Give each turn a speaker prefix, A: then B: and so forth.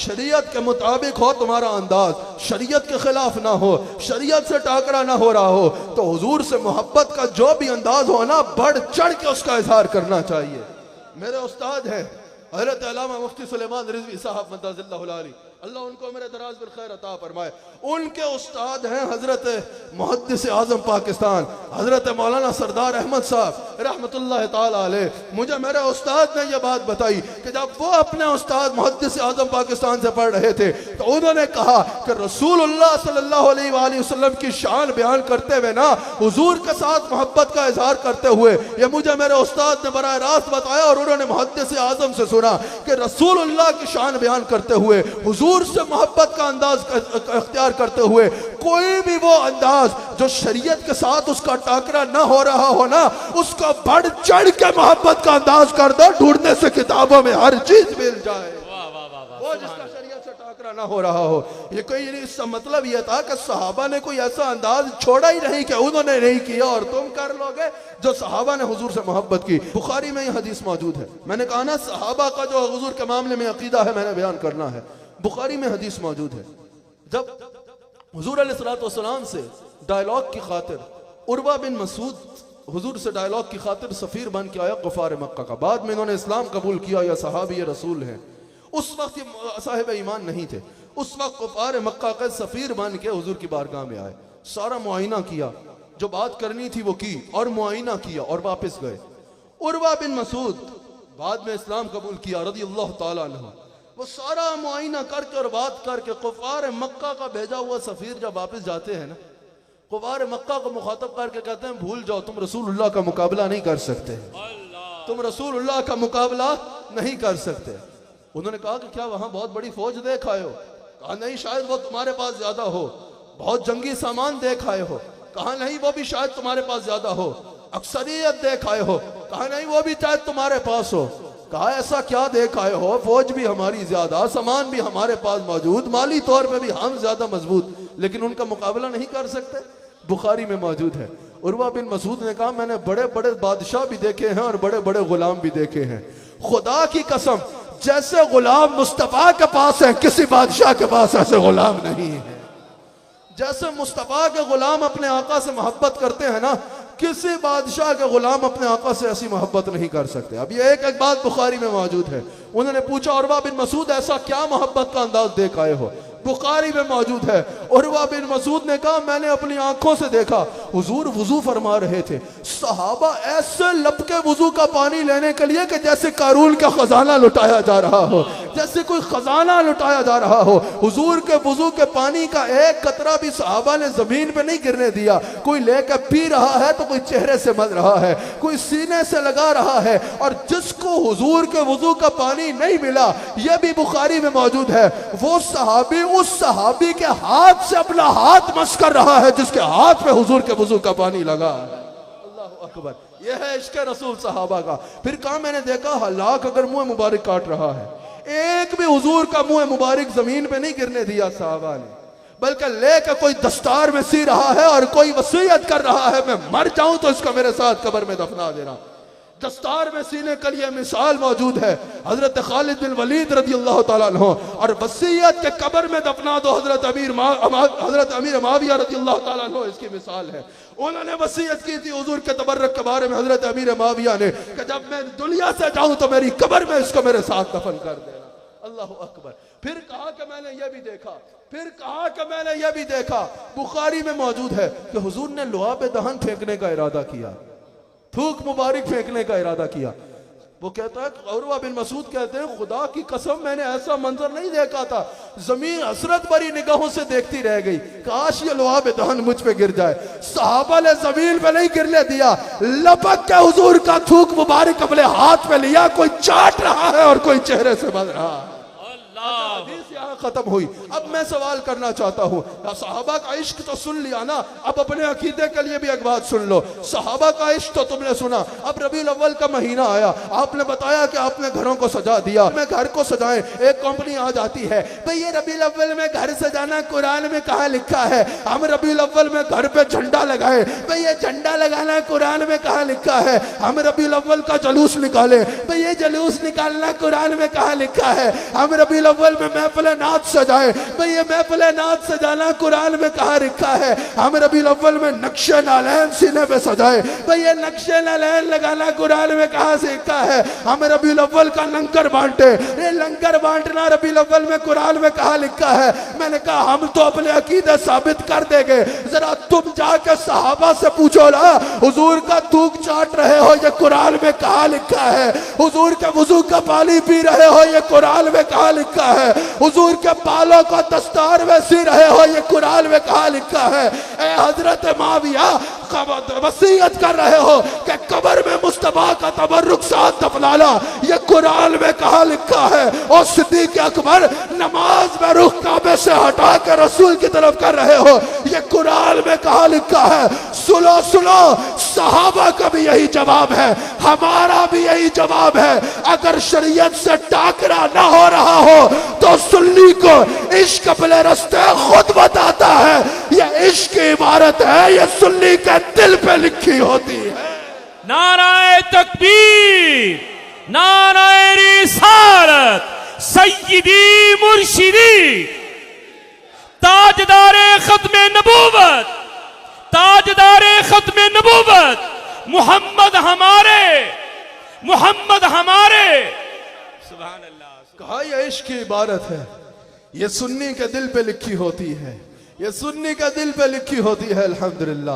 A: शरीयत के मुताबिक हो तुम्हारा अंदाज, शरीयत के खिलाफ ना हो, शरीयत से टाकरा ना हो रहा हो, तो हुजूर से मोहब्बत का जो भी अंदाज हो ना, बढ़ चढ़ के उसका इजहार करना चाहिए। मेरे उस्ताद हैं हज़रत अल्लामा मुफ्ती सुलेमान रिजवी साहब मद्दाजिल्लाहुल आली, अल्लाह उनको मेरे दराज बिल खैर अता फरमाए। उनके उस्ताद हैं हजरत मुहद्दिस आज़म पाकिस्तान हजरत मौलाना सरदार अहमद साहब रहमतुल्लाह ताला अलैह। मुझे मेरे उस्ताद ने यह बात बताई कि जब वो अपने उस्ताद मुहद्दिस आज़म पाकिस्तान से पढ़ रहे थे तो उन्होंने कहा कि रसूलुल्लाह सल्लल्लाहु अलैहि वसल्लम की शान बयान करते हुए ना, हुजूर के साथ मोहब्बत का इजहार करते हुए, ये मुझे मेरे उस्ताद ने बराह रास्त बताया और उन्होंने मुहद्दिस आज़म से सुना कि रसूलुल्लाह की शान बयान करते हुए, हुजूर से मोहब्बत का अंदाज इख्तियार करते हुए, कोई भी वो अंदाज जो शरीयत के साथ उसका टाकरा ना हो रहा हो ना, उसका बढ़ चढ़ के मोहब्बत का अंदाज कर दो, ढूंढने से किताबों में हर चीज मिल जाए। वो जिसका शरीयत से टाकरा ना हो रहा हो। ये कोई इसका मतलब यह था कि सहाबा ने कोई ऐसा अंदाज छोड़ा ही नहीं कि उन्होंने नहीं किया और तुम कर लोगे, जो सहाबा ने हुजूर से मोहब्बत की। बुखारी में यह हदीस मौजूद है। मैंने कहा ना, सहाबा का जो हुजूर के मामले में अकीदा है मैंने बयान करना है। बुखारी में हदीस मौजूद है, जब हुजूर अलैहिस्सलातु वस्सलाम से डायलॉग की खातिर उर्वा बिन मसूद हुजूर से डायलॉग की खातिर सफीर बन के आया कुफार मक्का का, बाद में इन्होंने इस्लाम कबूल किया, या सहाबी रसूल हैं। उस वक्त ये साहिब ईमान नहीं थे। उस वक्त कुफार मक्का के सफीर बन के हुजूर की बारगाह में आए, सारा मुआयना किया, जो बात करनी थी वो की और मुआयना किया और वापस गए। उर्वा बिन मसूद बाद में इस्लाम कबूल किया रज़ियल्लाहु ताला अन्हु। वो सारा मुआयना करके और बात करके कुफार मक्का का भेजा हुआ सफीर जब वापस जाते हैं ना, कुफार मक्का को मुखातब करके कहते हैं, भूल जाओ, तुम रसूलुल्लाह का मुकाबला नहीं कर सकते, तुम रसूलुल्लाह का मुकाबला नहीं कर सकते। उन्होंने कहा कि क्या वहां बहुत बड़ी फौज देख आए हो? कहा नहीं, शायद वो तुम्हारे पास ज्यादा हो। बहुत जंगी सामान देख आए हो? कहा नहीं, वो भी शायद तुम्हारे पास ज्यादा हो। अक्सरियत देख आए हो? कहा नहीं, वो भी शायद तुम्हारे पास हो। कहा ऐसा क्या देख आए हो? फौज भी हमारी ज्यादा, सामान भी हमारे पास मौजूद, माली तौर पे भी हम ज्यादा मजबूत, लेकिन उनका मुकाबला नहीं कर सकते। बुखारी में मौजूद है। उर्वा बिन मसूद ने कहा, मैंने बड़े बड़े बादशाह भी देखे हैं और बड़े बड़े गुलाम भी देखे हैं, खुदा की कसम जैसे गुलाम मुस्तफा के पास है, किसी बादशाह के पास ऐसे गुलाम नहीं है। जैसे मुस्तफा के गुलाम अपने आका से मोहब्बत करते हैं ना, किसी बादशाह के गुलाम अपने आका से ऐसी मोहब्बत नहीं कर सकते। अब ये एक बात बुखारी में मौजूद है। उन्होंने पूछा, उर्वा बिन मसूद ऐसा क्या मोहब्बत का अंदाज देख आए हो? बुखारी में मौजूद है। उर्वा बिन मसूद ने कहा, मैंने अपनी आंखों से देखा, हुजूर वुजू फरमा रहे थे, सहाबा ऐसे लपके वुजू का पानी लेने के लिए कि जैसे कारून का खजाना लुटाया जा रहा हो, जैसे कोई खजाना लुटाया जा रहा हो। हुजूर के वुजू के पानी का एक कतरा भी सहाबा ने जमीन पे नहीं गिरने दिया। कोई लेकर पी रहा है तो कोई चेहरे से मल रहा है, कोई सीने से लगा रहा है। और जिसको हुजूर के वुजू का पानी नहीं मिला, यह भी बुखारी में मौजूद है, वो सहाबी उस सहाबी के हाथ से अपना हाथ मस कर रहा है जिसके हाथ पे हुजूर के वुजू का पानी लगा है। अल्लाहु अकबर, यह है इश्क़ रसूल सहाबा का। फिर कहा, मैंने देखा हलाक अगर मुंह मुबारक काट रहा है, एक भी हुजूर का मुंह मुबारक जमीन पे नहीं गिरने दिया सहाबा ने, बल्कि लेकर कोई दस्तार में सी रहा है और कोई वसीयत कर रहा है, मैं मर जाऊं तो इसको मेरे साथ कब्र में दफना देना। दस्तार में सीने के लिए मिसाल मौजूद है, हजरत खालिद बिन वलीद रज़ियल्लाहु ताला अन्हु। और वसीयत के कब्र में दफना दो हजरत अमीर मुआविया रज़ियल्लाहु ताला अन्हु, इसकी मिसाल है। उन्होंने वसीयत की थी हुजूर के तबर्रुक के बारे में, हजरत अमीर मुआविया ने, कि जब मैं दुनिया से जाऊं तो मेरी कब्र में इसको मेरे साथ दफन कर देना। अल्लाहु अकबर। फिर कहा कि मैंने यह भी देखा, फिर कहा कि मैंने यह भी देखा, बुखारी में मौजूद है कि हुजूर ने लुआब दहन फेंकने का इरादा किया, थूक मुबारक फेंकने का इरादा किया। वो कहता है, उर्वा बिन मसूद कहते हैं, खुदा की कसम मैंने ऐसा मंजर नहीं देखा था, जमीन हसरत भरी निगाहों से देखती रह गई, काश ये लुआब दहन मुझ पे गिर जाए। सहाबा ने जमीन पे नहीं गिरने दिया, लपक के हुजूर का थूक मुबारक अपने हाथ में लिया, कोई चाट रहा है और कोई चेहरे से बज रहा है। खत्म हुई। अब मैं सवाल करना चाहता हूँ, सहाबा का इश्क तो सुन लिया ना, अब अपने अकीदे के लिए भी एक बात सुन लो। सहाबा का इश्क तो तुमने सुना, अब रबीउल अव्वल का महीना आया, आपने बताया कि आपने घरों को सजा दिया। मैं घर को सजाएं, एक कंपनी आ जाती है, भाई ये रबीउल अव्वल में घर सजाना कुरान में कहाँ लिखा है? हम रबीउल अव्वल में घर पे झंडा लगाए, भाई ये झंडा लगाना कुरान में कहाँ लिखा है? हम रबीउल अव्वल का जुलूस निकाले, भाई ये जुलूस निकालना कुरान में कहाँ लिखा है? हम रबीउल अव्वल में महफिल नात सजाए, भाई ये महफिल नात सजाना कुरान में कहाँ लिखा है? हम रबीउल अव्वल में नक्शे नालैन सीने पे सजाए, भाई ये नक्शे नालैन लगाना कुरान में कहाँ से लिखा है? हम रबीउल अव्वल का लंगर बांटे, ये लंगर बांटना रबीउल अव्वल में कुरान में कहाँ लिखा है? मैंने कहा हम तो अपने अकीदे साबित कर देंगे, जरा तुम जाके सहाबा से पूछो ना, हुजूर का थूक चाट रहे हो ये कुरान में कहाँ लिखा है? हुजूर के वुजू का पानी पी रहे हो ये कुरान में कहाँ लिखा है? हुजूर के बालों को दस्तार में सी रहे हो ये कुरान में कहाँ लिखा है? ए हजरत माविया वसीयत कर रहे हो कि कब्र में मुस्तफा का तबर्रुक साथ दफनाना ये कुरान में कहाँ लिखा है? और सिद्दीक अकबर नमाज में रुख काबे से हटा कर रसूल की तरफ कर रहे हो ये कुरान में कहाँ लिखा है? सुनो सुनो, सहाबा का भी यही जवाब है, हमारा भी यही जवाब है। अगर शरीयत से टाकरा ना हो रहा हो तो सुन्नी को इश्क अपने रास्ते खुद बताता है। ये इश्क की इबारत है, ये सुन्नी के दिल पे लिखी होती है।
B: नाराए तकबीर, नाराए रिसालत, सय्यदी मुर्शिदी, ताजदारे खत्मे नबूवत, ताजदारे खत्मे नबूवत, मोहम्मद हमारे, मोहम्मद हमारे। सुभान अल्लाह।
A: कहा यह इश्क की इबारत है, ये सुन्नी के दिल पे लिखी होती है, ये सुन्नी के दिल पे लिखी होती है। अल्हम्दुलिल्लाह।